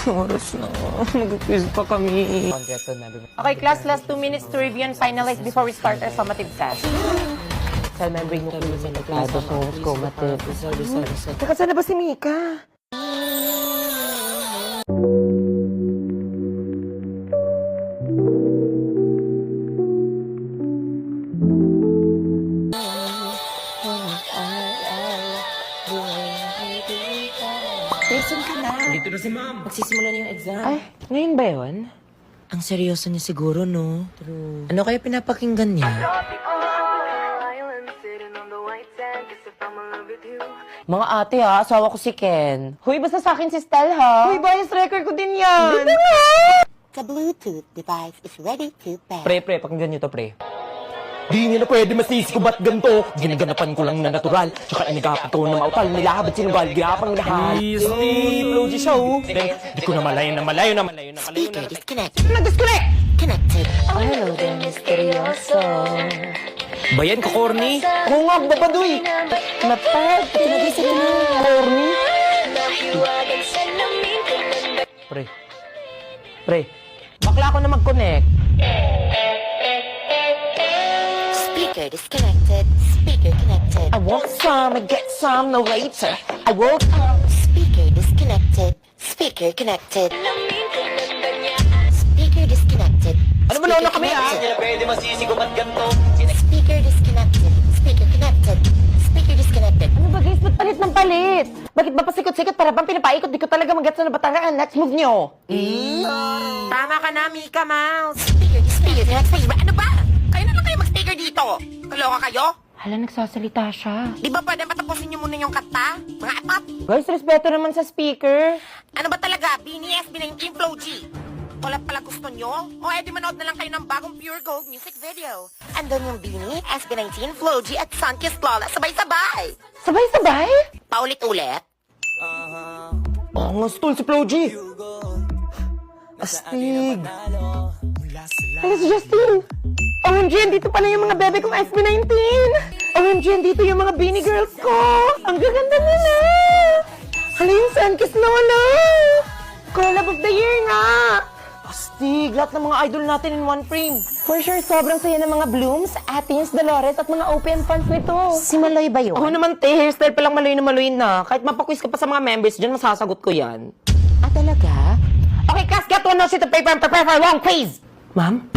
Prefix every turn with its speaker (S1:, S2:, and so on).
S1: Oras na. Mag-quiz pa kami.
S2: Okay, class, last 2 minutes to review and finalize before we start our summative test.
S1: Cell membrane nucleus and nucleosomes, chromatid. Teka, saan na ba si Mika?
S3: Listen ka na.
S4: Dito na si ma'am.
S3: Magsisimula na yung exam.
S1: Ay, ngayon ba yun?
S3: Ang seryoso niya siguro, no? True. Ano kaya pinapakinggan niya?
S1: Mga ate ha, asawa ko si Ken. Huy, basta sa akin si Stel ha. Huy, bias record ko din yan. Dito nga!
S5: The Bluetooth device is ready to pair.
S1: Pre, pakinggan nyo to, pre.
S4: Di nyo na pwede masisi ko ba't ganito? Ginaganapan ko lang na natural. Tsaka inagapan ko na mautal. Nilahabad sinugal, gapang lahat. Steve, Logi Show. Di ko na malayo na malayo na malayo na malayo
S5: Speaker
S4: na.
S5: disconnected.
S1: Nag-disconnect!
S5: Connected.
S1: Oh, hello there, misteryoso.
S4: Bayan ko, corny.
S1: Oo nga, babadoy. Mapad, tinagay sa na. Corny. Pre, bakla ako na mag-connect.
S5: Speaker disconnected. Speaker connected.
S1: I want some, I get some, no later. I woke
S5: Speaker disconnected. Speaker connected. Speaker disconnected.
S1: Ano ba nauna kami ah?
S4: Di na pwede masisi ko ba't ganito?
S5: Speaker disconnected. Speaker connected. Speaker disconnected.
S1: Ano ba guys, ba't palit ng palit? Bakit ba pasikot-sikot para bang pinapaikot? Di ko talaga mag-gets na batangaan. Let's move nyo.
S3: Tama ka na, Mika Mouse.
S5: Speaker
S3: Speaker
S5: disconnected.
S3: connected. Ano ba? Kayo na lang kayo mag-speaker dito. Kaloka kayo?
S1: Hala, nagsasalita siya.
S3: Di ba pwede patapusin niyo muna yung kata? Mga apat?
S1: Guys, respeto naman sa speaker.
S3: Ano ba talaga? BNS, B19 Flow G. Wala pala gusto nyo? O edi manood na lang kayo ng bagong Pure Gold music video. Andun yung Beanie, SB19, Flow G at Sunkissed Lola. Sabay-sabay.
S1: Sabay-sabay?
S3: Paulit-ulit.
S4: Oo nga, stol si Flo G.
S1: Astig. Hala si Justin. OMG, andito pala yung mga bebe kong SB19. OMG, andito yung mga Beanie Girls ko. Ang gaganda nila. Hala yung Sunkissed Lola. Collab of the year nga. Astig, lahat ng mga idol natin in one frame. For sure, sobrang saya ng mga Blooms, Athens, Dolores, at mga OPM fans nito.
S5: Si Maloy ba yun?
S1: Ako naman, te, hairstyle palang maloy na. Kahit mapaquiz ka pa sa mga members dyan, masasagot ko yan.
S5: Ah, talaga?
S1: Okay, class, get one sheet of paper and prepare for a long quiz. Ma'am?